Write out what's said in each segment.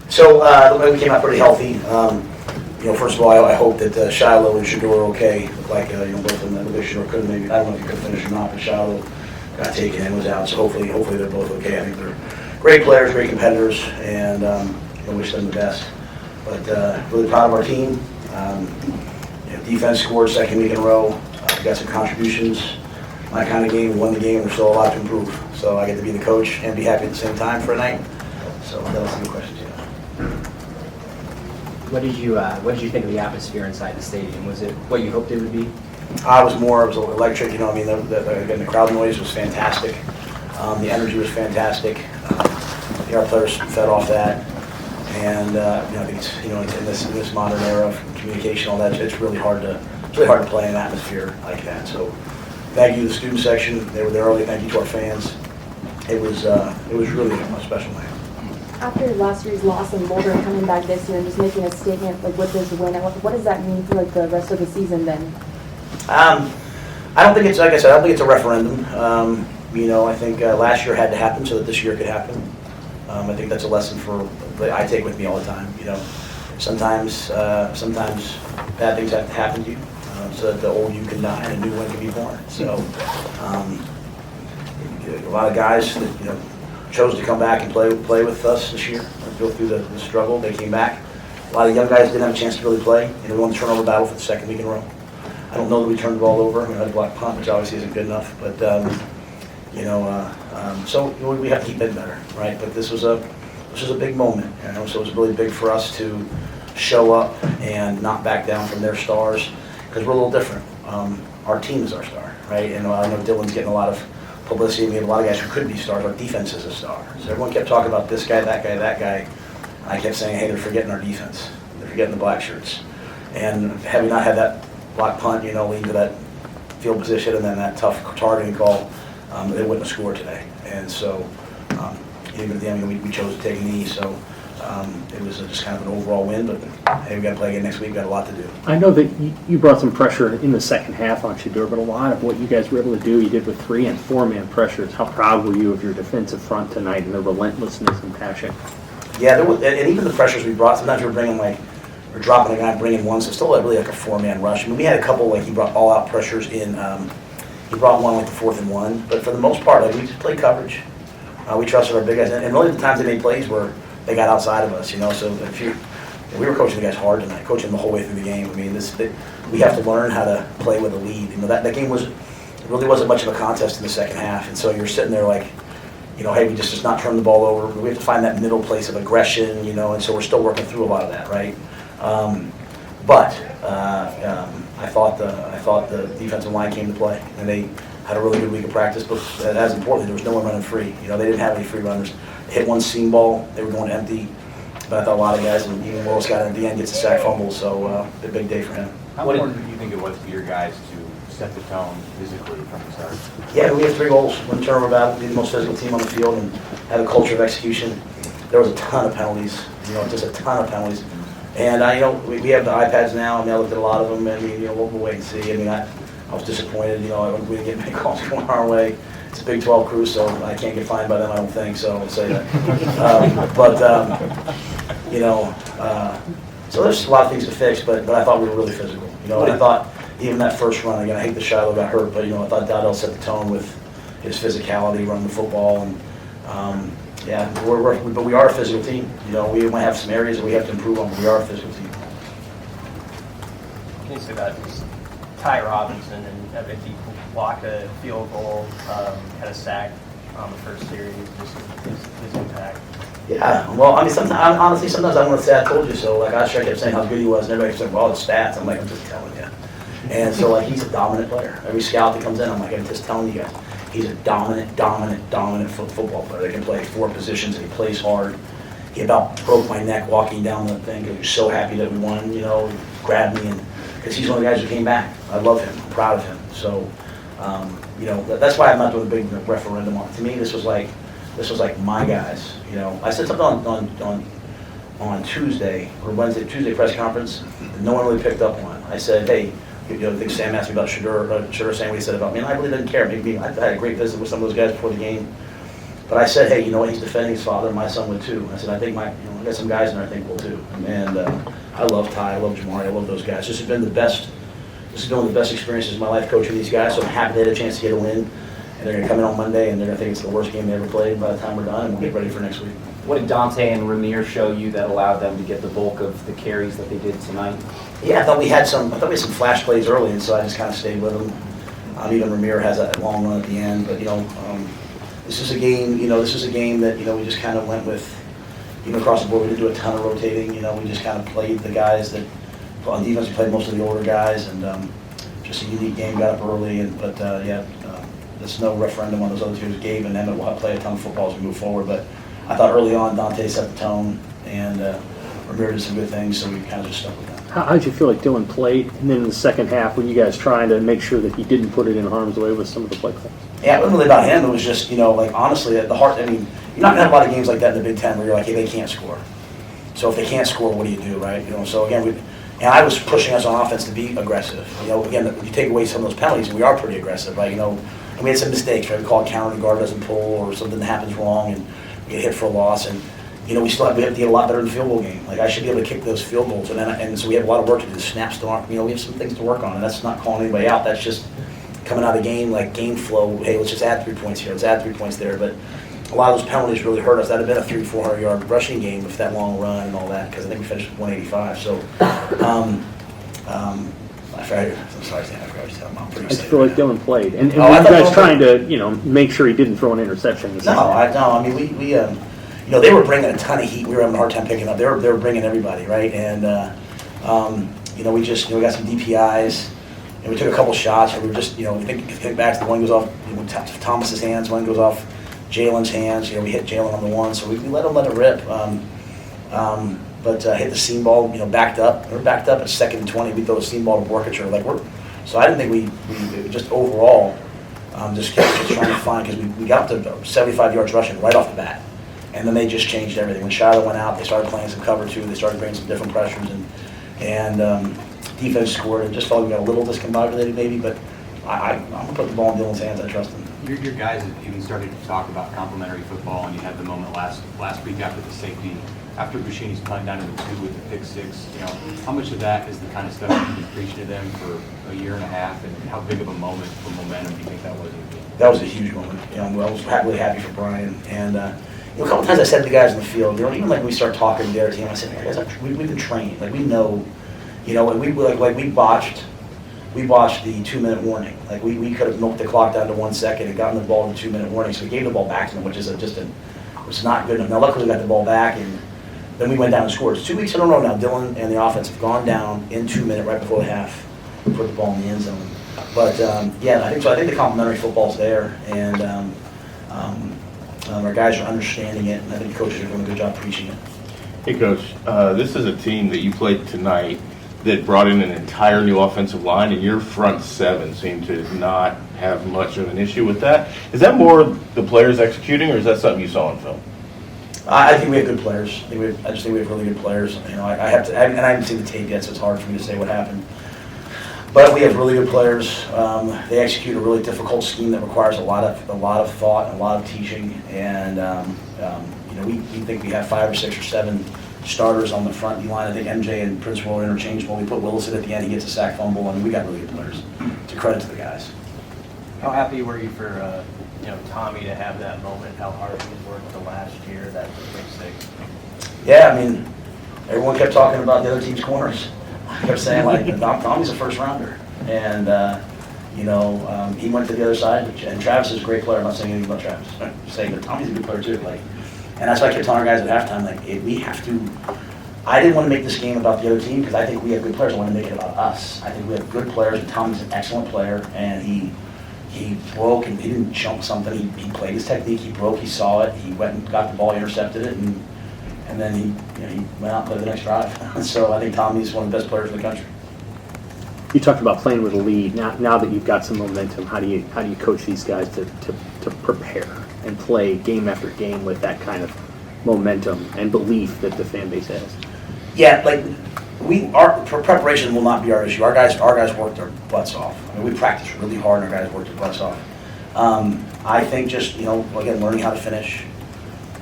So we came out pretty healthy. First of all, I hope that Shiloh and Shador are okay. Looked like both of them. Looked Shador couldn't maybe. I don't know if he could finish or not, but Shiloh got taken and was out. So hopefully they're both okay. I think they're great players, great competitors, and I wish them the best. But really proud of our team. Defense scored second week in a row. We got some contributions. My kind of game, won the game. There's still a lot to improve. So I get to be the coach and be happy at the same time for a night. So that was a good question, yeah. What did you think of the atmosphere inside the stadium? Was it what you hoped it would be? It was electric. The crowd noise was fantastic. The energy was fantastic. Our players fed off that. And I think it's in this modern era of communication, all that, it's really hard to play in an atmosphere like that. So thank you to the student section. They were there early. Thank you to our fans. It was really a special night. After last year's loss in Boulder and coming back this year and just making a statement with this win, what does that mean for the rest of the season then? I don't think it's, like I said, I don't think it's a referendum. I think last year had to happen so that this year could happen. I think that's a lesson that I take with me all the time. Sometimes bad things have to happen to you so that the old you can die and a new one can be born. So a lot of guys that chose to come back and play with us this year, go through the struggle. They came back. A lot of young guys didn't have a chance to really play. We won the turnover battle for the second week in a row. I don't know that we turned the ball over. We had a block punt, which obviously isn't good enough. But so we have to keep it better, right? But this was a big moment, so it was really big for us to show up and not back down from their stars because we're a little different. Our team is our star, right? And I know Dylan's getting a lot of publicity. We have a lot of guys who could be stars. Our defense is a star. So everyone kept talking about this guy, that guy, that guy. And I kept saying, hey, they're forgetting our defense. They're forgetting the black shirts. And had we not had that block punt, leading to that field position and then that tough targeting call, they wouldn't have scored today. And so even at the end, we chose to take a knee. So it was just kind of an overall win. But hey, we got to play again next week. We've got a lot to do. I know that you brought some pressure in the second half on Shador, but a lot of what you guys were able to do, you did with 3- and 4-man pressures. How proud were you of your defensive front tonight and the relentlessness and passion? Yeah, and even the pressures we brought. Sometimes we're dropping a guy and bringing one. So still really like a 4-man rush. We had a couple he brought all-out pressures in. He brought one the 4th and 1, but for the most part, we just played coverage. We trusted our big guys, and really the times they made plays were they got outside of us. So we were coaching the guys hard tonight, coaching the whole way through the game. We have to learn how to play with a lead. That game really wasn't much of a contest in the second half, and so you're sitting there like, hey, we just not turn the ball over. We have to find that middle place of aggression, and so we're still working through a lot of that, right? But I thought the defensive line came to play, and they had a really good week of practice. But as importantly, there was no one running free. They didn't have any free runners. They hit one seam ball. They were going empty. But I thought a lot of guys, and even Willis got at the end, gets a sack fumble. So a big day for him. How important do you think it was for your guys to set the tone physically from the start? Yeah, we had 3 goals. Win turnover battle, be the most physical team on the field, and had a culture of execution. There was a ton of penalties. Just a ton of penalties. And we have the iPads now. I looked at a lot of them, and we'll wait and see. I was disappointed. We didn't get many calls going our way. It's a Big 12 crew, so I can't get fined by them. I don't think so. I'll say that. So there's a lot of things to fix. But I thought we were really physical. And I thought even that first run. Again, I hate that Shiloh got hurt, but I thought Dowdell set the tone with his physicality, running the football, and. But we are a physical team. We might have some areas that we have to improve on, but we are a physical team. Can you say that Ty Robinson and Evan blocked a field goal, had a sack on the first series, just his impact? Yeah, well, honestly, sometimes I want to say I told you so. I kept saying how good he was, and everybody kept saying, well, the stats. I'm like, I'm just telling you. And so, he's a dominant player. Every scout that comes in, I'm like, I'm just telling you guys. He's a dominant football player. They can play 4 positions, and he plays hard. He about broke my neck walking down the thing because he was so happy that we won, grabbed me, and because he's one of the guys who came back. I love him. I'm proud of him. So, that's why I'm not doing a big referendum on it. To me, this was like my guys. I said something on Tuesday or Tuesday press conference that no one really picked up on. I said, hey, I think Sam asked me about Shador saying what he said about me, and I really didn't care. Maybe I had a great visit with some of those guys before the game. But I said, hey, you know what, he's defending his father, my son would too. I said, I think I got some guys in there I think will too. And I love Ty, I love Jamari, I love those guys. This has been one of the best experiences of my life coaching these guys, so I'm happy they had a chance to get a win. And they're going to come in on Monday, and they're going to think it's the worst game they ever played by the time we're done, and we'll get ready for next week. What did Dante and Ramir show you that allowed them to get the bulk of the carries that they did tonight? Yeah, I thought we had some flash plays early, and so I just kind of stayed with them. Even Ramir has that long run at the end, but this is a game. This is a game that we just kind of went with. Across the board, we didn't do a ton of rotating. We just kind of played the guys that on defense. We played most of the older guys, and just a unique game. Got up early, but there's no referendum on those other two. Gabe and Emmett will have to play a ton of football as we move forward. But I thought early on Dante set the tone, and Ramir did some good things, so we kind of just stuck with that. How did you feel like Dylan played? And then in the second half, when you guys trying to make sure that he didn't put it in harm's way with some of the play calls? Yeah, it wasn't really about him. It was just, honestly, at the heart, you're not going to have a lot of games like that in the Big Ten where you're like, hey, they can't score. So if they can't score, what do you do, right? So again, I was pushing us on offense to be aggressive. Again, if you take away some of those penalties, we are pretty aggressive, right? And we had some mistakes, right? We call it counter, the guard doesn't pull, or something happens wrong, and we get hit for a loss. And we have to get a lot better in the field goal game. Like I should be able to kick those field goals, and so we have a lot of work to do. The snaps don't, we have some things to work on, and that's not calling anybody out. That's just coming out of the game, like game flow. Hey, let's just add 3 points here. Let's add 3 points there. But a lot of those penalties really hurt us. That'd have been a 300-400 yard rushing game with that long run and all that, because I think we finished with 185. So, I'm sorry, Stan. I forgot to tell him. I'm pretty I excited. just feel like Dylan played, and Oh, I you thought guys Dylan trying to make sure he didn't throw an interception. In the second half. No, they were bringing a ton of heat. We were having a hard time picking up. They were bringing everybody, right? And we got some DPIs, and we took a couple shots. And we were just, we think back to the one goes off Thomas's hands, one goes off Jalen's hands. We hit Jalen on the one, so we let it rip. But hit the seam ball, backed up. We're backed up at 2nd and 20. We throw a seam ball to Borkacher. So I didn't think we just overall just kept trying to find, because we got up to 75 yards rushing right off the bat. And then they just changed everything. When Shiloh went out, they started playing some cover two. They started bringing some different pressures, and defense scored. It just felt like we got a little discombobulated maybe, but I'm going to put the ball in Dylan's hands. I trust him. Your guys have even started to talk about complementary football, and you had the moment last week after the safety, after Bushini's punt down to the 2 with the pick 6. How much of that is the kind of stuff you've been preaching to them for a year and a half, and how big of a moment for momentum do you think that was? That was a huge moment. I was really happy for Brian, and a couple times I said to the guys in the field, even like when we start talking to the other team, I said, hey, guys, we've been trained, we know, and we botched the 2-minute warning. We could have milked the clock down to 1 second and gotten the ball in the 2-minute warning, so we gave the ball back to them, which is which is not good enough. Now luckily we got the ball back, and then we went down and scored. It's 2 weeks in a row now. Dylan and the offense have gone down in 2 minutes right before the half, put the ball in the end zone. But I think so. I think the complementary football's there, and our guys are understanding it, and I think the coaches are doing a good job preaching it. Hey, Coach, this is a team that you played tonight that brought in an entire new offensive line, and your front seven seemed to not have much of an issue with that. Is that more the players executing, or is that something you saw in film? I think we have good players. I just think we have really good players. I haven't seen the tape yet, so it's hard for me to say what happened. But we have really good players. They execute a really difficult scheme that requires a lot of thought and a lot of teaching. And we think we have 5 or 6 or 7 starters on the front line. I think MJ and Prince Will are interchangeable. We put Willis in at the end. He gets a sack fumble. We got really good players. It's a credit to the guys. How happy were you for Tommy to have that moment? How hard he worked the last year, that pick 6? Yeah, everyone kept talking about the other team's corners. I kept saying, Tommy's a first rounder. And, he went to the other side. And Travis is a great player. I'm not saying anything about Travis. I'm just saying that Tommy's a good player, too. And that's why I kept telling our guys at halftime, we have to. I didn't want to make this game about the other team because I think we have good players. I want to make it about us. I think we have good players, and Tommy's an excellent player, and he broke, and he didn't jump something. He played his technique. He broke. He saw it. He went and got the ball, intercepted it, and then he went out and played the next drive. So I think Tommy's one of the best players in the country. You talked about playing with a lead. Now that you've got some momentum, how do you coach these guys to prepare and play game after game with that kind of momentum and belief that the fan base has? Yeah, our preparation will not be our issue. Our guys work their butts off. We practice really hard, and our guys work their butts off. I think just, again, learning how to finish.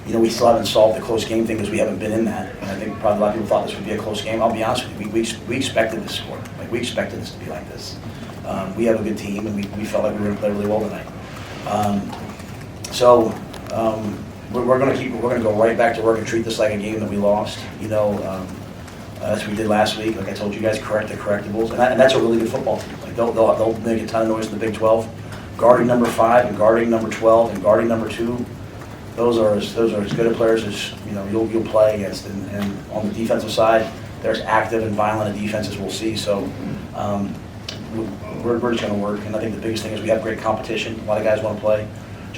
We still haven't solved the close game thing because we haven't been in that. And I think probably a lot of people thought this would be a close game. I'll be honest with you, we expected this score. Like, we expected this to be like this. We have a good team, and we felt like we were going to play really well tonight. We're going to go right back to work and treat this like a game that we lost. As we did last week. Like I told you guys, correct the correctables, and that's a really good football team. Like they'll make a ton of noise in the Big 12. Guarding number 5 and guarding number 12 and guarding number 2. Those are as good a players as you'll play against. And on the defensive side, they're as active and violent a defense as we'll see. So we're just going to work. And I think the biggest thing is we have great competition. A lot of guys want to play.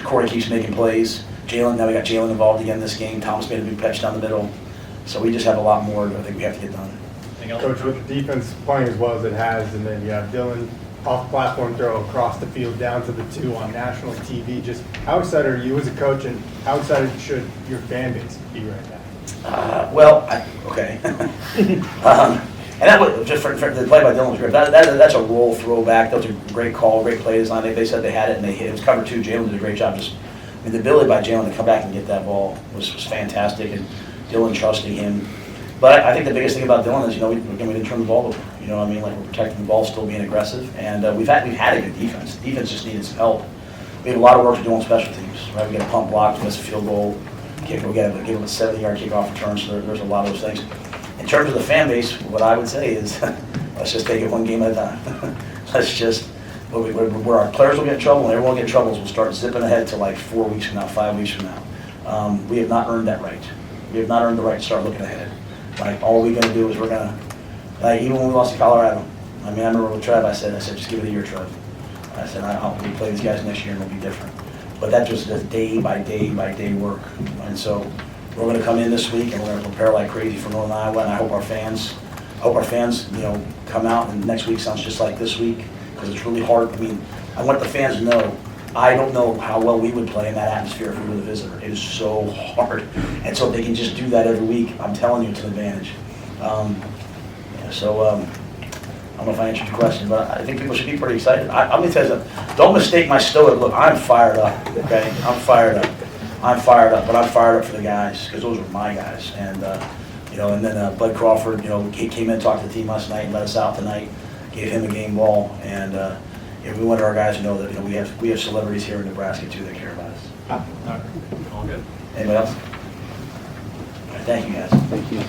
Corey keeps making plays. Now we got Jalen involved again this game. Thomas made a big catch down the middle. So we just have a lot more I think we have to get done. Coach, with the defense playing as well as it has, and then you have Dylan off-platform throw across the field down to the 2 on national TV. Just how excited are you as a coach, and how excited should your fan base be right now? Okay. And that was just for the play by Dylan was great. That's a roll throwback. That was a great call, great play design. They said they had it, and they hit it. It was cover 2. Jalen did a great job. The ability by Jalen to come back and get that ball was fantastic, and Dylan trusting him. But I think the biggest thing about Dylan is, we didn't turn the ball over. Like we're protecting the ball, still being aggressive, and we've had a good defense. Defense just needed some help. We have a lot of work to do on special teams. Right, we got a pump block, we miss a field goal, kick. We got to give them a 70-yard kickoff return. So there's a lot of those things. In terms of the fan base, what I would say is, let's just take it one game at a time. Let's just where our players will get in trouble and everyone will get in trouble is we'll start zipping ahead to like 4 weeks from now, 5 weeks from now. We have not earned that right. We have not earned the right to start looking ahead. Like, all we're going to do is we're going to, even when we lost to Colorado, I remember with Trev, I said, just give it a year, Trev. I said, we play these guys next year and it'll be different. But that just does day by day by day work. And so we're going to come in this week and we're going to prepare like crazy for Northern Iowa. And I hope our fans, come out and next week sounds just like this week because it's really hard. I want the fans to know. I don't know how well we would play in that atmosphere if we were the visitor. It is so hard. And so if they can just do that every week, I'm telling you, it's an advantage. I'm going to answer your question, but I think people should be pretty excited. I'm going to tell you something. Don't mistake my stoic look. I'm fired up, okay? I'm fired up, but I'm fired up for the guys because those are my guys. And, and then Bud Crawford, he came in and talked to the team last night and let us out tonight, gave him a game ball, and we want our guys to know that we have celebrities here in Nebraska too that care about us. All good. Anybody else? All right, thank you guys. Thank you.